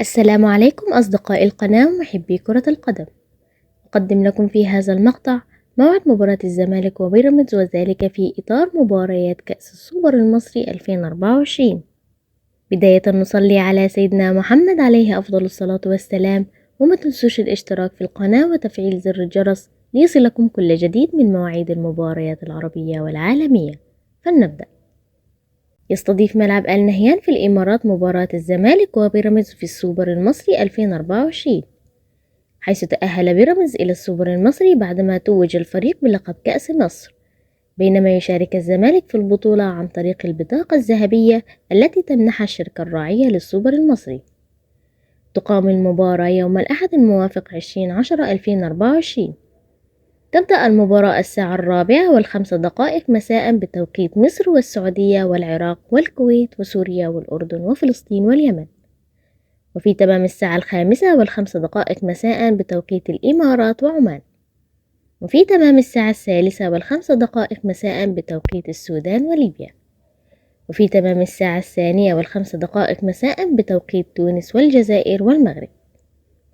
السلام عليكم أصدقاء القناة ومحبي كرة القدم. أقدم لكم في هذا المقطع موعد مباراة الزمالك وبيراميدز، وذلك في إطار مباريات كأس السوبر المصري 2024. بداية نصلي على سيدنا محمد عليه أفضل الصلاة والسلام، وما تنسوش الاشتراك في القناة وتفعيل زر الجرس ليصلكم كل جديد من مواعيد المباريات العربية والعالمية. فلنبدأ. يستضيف ملعب آل نهيان في الإمارات مباراة الزمالك وبيراميدز في السوبر المصري 2024، حيث تأهل بيراميدز إلى السوبر المصري بعدما توج الفريق بلقب كأس مصر، بينما يشارك الزمالك في البطولة عن طريق البطاقة الذهبية التي تمنحها الشركة الراعية للسوبر المصري. تقام المباراة يوم الأحد الموافق 20/10/2024. تبدأ المباراة الساعة 4:05 مساء بتوقيت مصر والسعودية والعراق والكويت وسوريا والأردن وفلسطين واليمن، وفي تمام الساعة 5:05 مساء بتوقيت الإمارات وعمان، وفي تمام الساعة 3:05 مساء بتوقيت السودان وليبيا، وفي تمام الساعة 2:05 مساء بتوقيت تونس والجزائر والمغرب.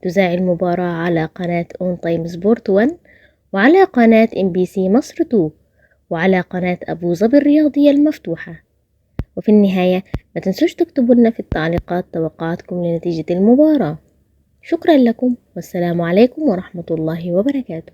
تذاع المباراة على قناة أون تايم سبورت 1، وعلى قناة MBC مصر 2، وعلى قناة أبو ظبي الرياضية المفتوحة. وفي النهاية ما تنسوش تكتبوا لنا في التعليقات توقعاتكم لنتيجة المباراة. شكرا لكم، والسلام عليكم ورحمة الله وبركاته.